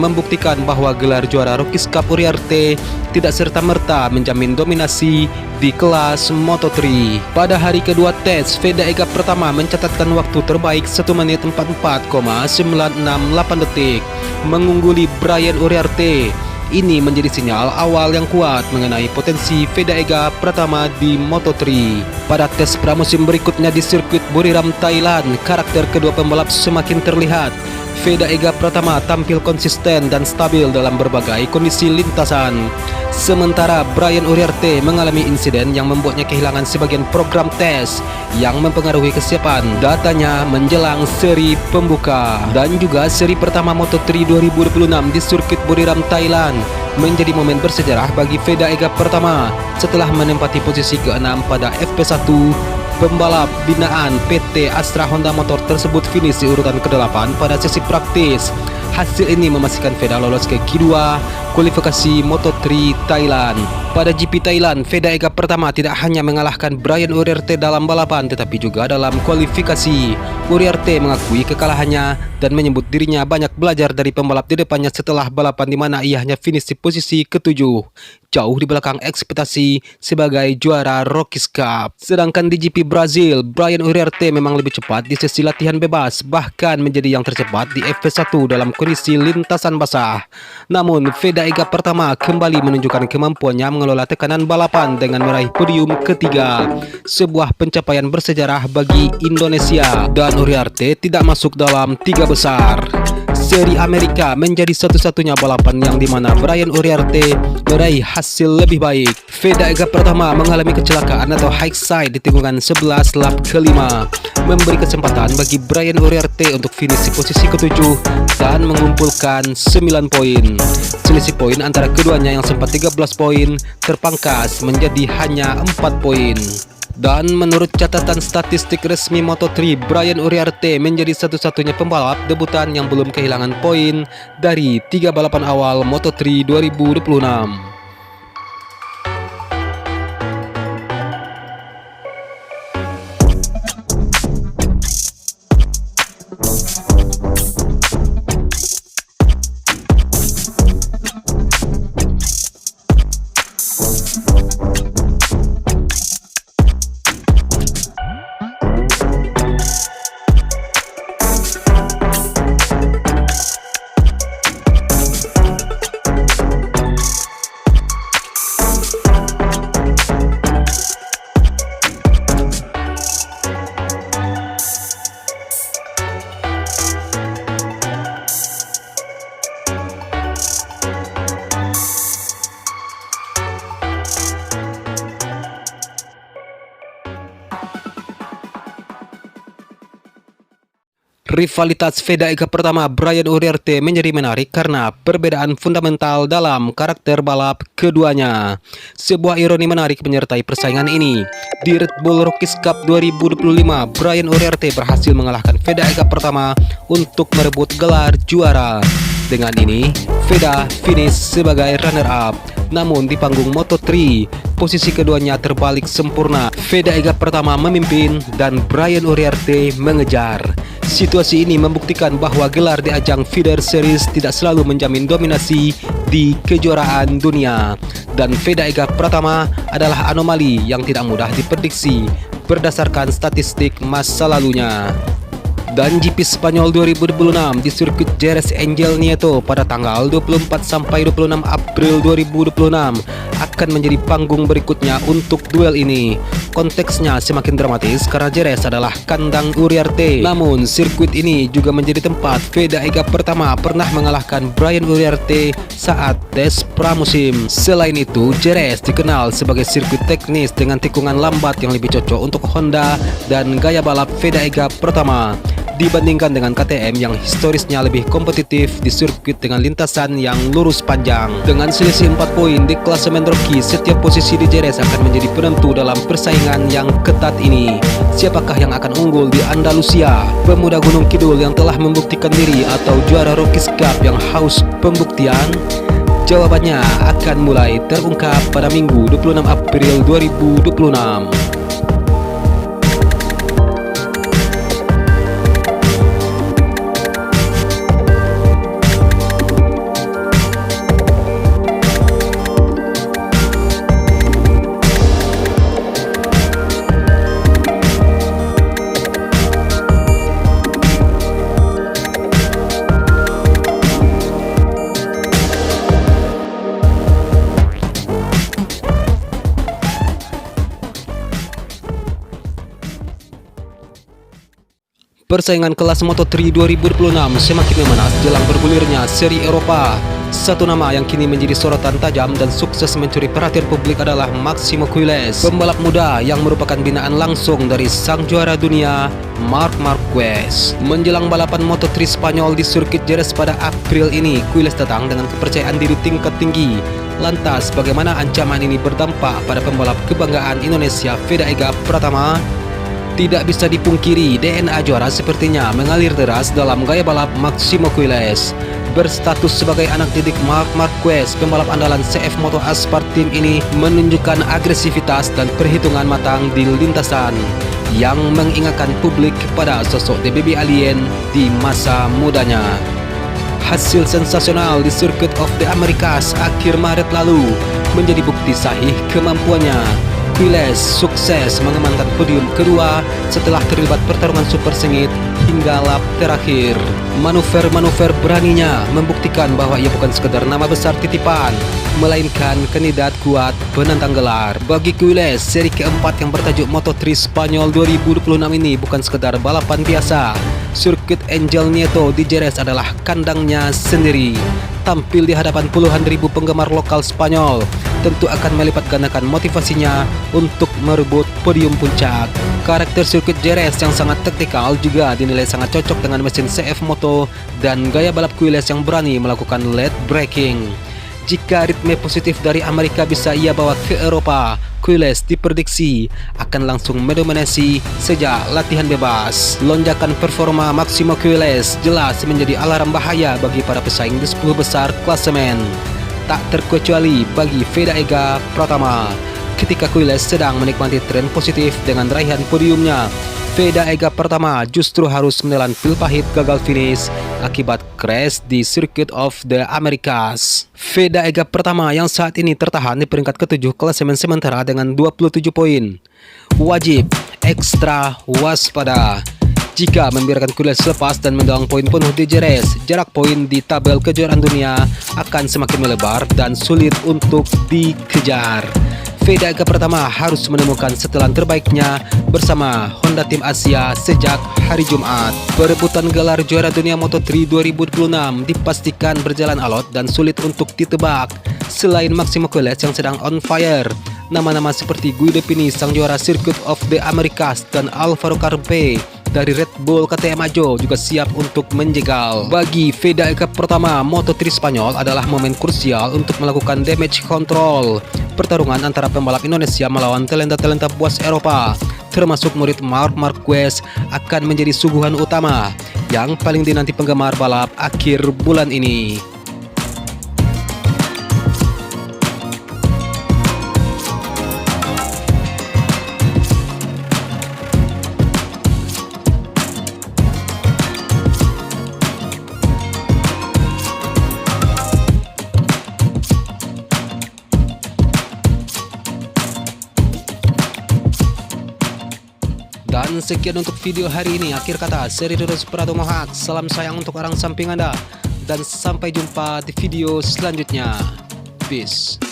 membuktikan bahwa gelar juara Rookies Cup Uriarte tidak serta-merta menjamin dominasi di kelas Moto3. Pada hari kedua tes, Veda Ega pertama mencatatkan waktu terbaik 1 menit 44,968 detik, mengungguli Brian Uriarte. Ini menjadi sinyal awal yang kuat mengenai potensi Veda Ega pertama di Moto3. Pada tes pramusim berikutnya di sirkuit Buriram, Thailand, karakter kedua pembalap semakin terlihat. Veda Ega pertama tampil konsisten dan stabil dalam berbagai kondisi lintasan. Sementara Brian Uriarte mengalami insiden yang membuatnya kehilangan sebagian program tes yang mempengaruhi kesiapan datanya menjelang seri pembuka. Dan juga seri pertama Moto3 2026 di sirkuit Buriram, Thailand menjadi momen bersejarah bagi Veda Ega pertama setelah menempati posisi ke-6 pada FP1. Pembalap binaan PT Astra Honda Motor tersebut finish di urutan ke-8 pada sesi praktis. Hasil ini memastikan Veda lolos ke Q2 kualifikasi Moto3 Thailand. Pada GP Thailand, Veda Ega pertama tidak hanya mengalahkan Brian Uriarte dalam balapan tetapi juga dalam kualifikasi. Uriarte mengakui kekalahannya dan menyebut dirinya banyak belajar dari pembalap di depannya setelah balapan di mana ia hanya finish di posisi ke-7, jauh di belakang ekspektasi sebagai juara Rookies Cup. Sedangkan di GP Brazil, Brian Uriarte memang lebih cepat di sesi latihan bebas, bahkan menjadi yang tercepat di FP1 dalam kondisi lintasan basah. Namun Veda Ega pertama kembali menunjukkan kemampuannya mengelola tekanan balapan dengan meraih podium ketiga, sebuah pencapaian bersejarah bagi Indonesia. Dan Uriarte tidak masuk dalam 3 besar. Seri Amerika menjadi satu-satunya balapan yang dimana Brian Uriarte meraih hasil lebih baik. Veda Ega pertama mengalami kecelakaan atau high side di tikungan 11 lap kelima, memberi kesempatan bagi Brian Uriarte untuk finish di posisi ke-7 dan mengumpulkan 9 poin. Selisih poin antara keduanya yang sempat 13 poin terpangkas menjadi hanya 4 poin. Dan menurut catatan statistik resmi Moto3, Brian Uriarte menjadi satu-satunya pembalap debutan yang belum kehilangan poin dari 3 balapan awal Moto3 2026. Rivalitas Veda Ega pertama Brian Uriarte menjadi menarik karena perbedaan fundamental dalam karakter balap keduanya. Sebuah ironi menarik menyertai persaingan ini. Di Red Bull Rookies Cup 2025, Brian Uriarte berhasil mengalahkan Veda Ega pertama untuk merebut gelar juara. Dengan ini, Veda finish sebagai runner-up. Namun di panggung Moto3, posisi keduanya terbalik sempurna. Veda Ega pertama memimpin dan Brian Uriarte mengejar. Situasi ini membuktikan bahwa gelar di ajang feeder series tidak selalu menjamin dominasi di kejuaraan dunia. Dan Veda Ega pertama adalah anomali yang tidak mudah diprediksi berdasarkan statistik masa lalunya. Dan GP Spanyol 2026 di sirkuit Jerez Angel Nieto pada tanggal 24 sampai 26 April 2026 akan menjadi panggung berikutnya untuk duel ini. Konteksnya semakin dramatis karena Jerez adalah kandang Uriarte. Namun sirkuit ini juga menjadi tempat Veda Ega pertama pernah mengalahkan Brian Uriarte saat tes pramusim. Selain itu, Jerez dikenal sebagai sirkuit teknis dengan tikungan lambat yang lebih cocok untuk Honda dan gaya balap Veda Ega pertama dibandingkan dengan KTM yang historisnya lebih kompetitif di sirkuit dengan lintasan yang lurus panjang. Dengan selisih 4 poin di klasemen rookie, setiap posisi di Jerez akan menjadi penentu dalam persaingan yang ketat ini. Siapakah yang akan unggul di Andalusia? Pemuda Gunung Kidul yang telah membuktikan diri atau juara Rookies Cup yang haus pembuktian? Jawabannya akan mulai terungkap pada Minggu 26 April 2026. Persaingan kelas Moto3 2026 semakin memanas jelang bergulirnya seri Eropa. Satu nama yang kini menjadi sorotan tajam dan sukses mencuri perhatian publik adalah Máximo Quiles, pembalap muda yang merupakan binaan langsung dari sang juara dunia Marc Marquez. Menjelang balapan Moto3 Spanyol di sirkuit Jerez pada April ini, Quiles datang dengan kepercayaan diri tingkat tinggi. Lantas, bagaimana ancaman ini berdampak pada pembalap kebanggaan Indonesia Veda Ega Pratama? Tidak bisa dipungkiri, DNA juara sepertinya mengalir deras dalam gaya balap Máximo Quiles. Berstatus sebagai anak didik Marc Marquez, pembalap andalan CF Moto Aspar Team ini menunjukkan agresivitas dan perhitungan matang di lintasan yang mengingatkan publik pada sosok The Baby Alien di masa mudanya. Hasil sensasional di Circuit of the Americas akhir Maret lalu menjadi bukti sahih kemampuannya. Quiles sukses mengamankan podium kedua setelah terlibat pertarungan super sengit hingga lap terakhir. Manuver-manuver beraninya membuktikan bahwa ia bukan sekedar nama besar titipan, melainkan kandidat kuat penantang gelar. Bagi Quiles, seri keempat yang bertajuk Moto3 Spanyol 2026 ini bukan sekedar balapan biasa. Sirkuit Angel Nieto di Jerez adalah kandangnya sendiri. Tampil di hadapan puluhan ribu penggemar lokal Spanyol, tentu akan melipat gandakan motivasinya untuk merebut podium puncak. Karakter sirkuit Jerez yang sangat taktikal juga dinilai sangat cocok dengan mesin CF Moto dan gaya balap Quiles yang berani melakukan late braking. Jika ritme positif dari Amerika bisa ia bawa ke Eropa, Quiles diprediksi akan langsung mendominasi sejak latihan bebas. Lonjakan performa Máximo Quiles jelas menjadi alarm bahaya bagi para pesaing di 10 besar klasemen. Tak terkecuali bagi Veda Ega Pratama. Ketika Quiles sedang menikmati tren positif dengan raihan podiumnya, Veda Ega Pratama justru harus menelan pil pahit gagal finish akibat crash di Circuit of the Americas. Veda Ega Pratama yang saat ini tertahan di peringkat ke-7 klasemen sementara dengan 27 poin. Wajib ekstra waspada. Jika membiarkan Quiles lepas dan mendulang poin penuh di Jerez, jarak poin di tabel kejuaraan dunia akan semakin melebar dan sulit untuk dikejar. Veda Ega Pratama harus menemukan setelan terbaiknya bersama Honda Tim Asia sejak hari Jumat. Perebutan gelar juara dunia Moto3 2026 dipastikan berjalan alot dan sulit untuk ditebak. Selain Máximo Quiles yang sedang on fire, nama-nama seperti Guido Pini sang juara Circuit of the Americas dan Alvaro Carpe dari Red Bull KTM Ajo juga siap untuk menjegal. Bagi Veda Ega Pratama, Moto3 Spanyol adalah momen krusial untuk melakukan damage control. Pertarungan antara pembalap Indonesia melawan talenta-talenta buas Eropa, termasuk murid Marc Marquez, akan menjadi suguhan utama yang paling dinanti penggemar balap akhir bulan ini. Dan sekian untuk video hari ini. Akhir kata, seri terus Prado Mohak. Salam sayang untuk orang samping Anda. Dan sampai jumpa di video selanjutnya. Peace.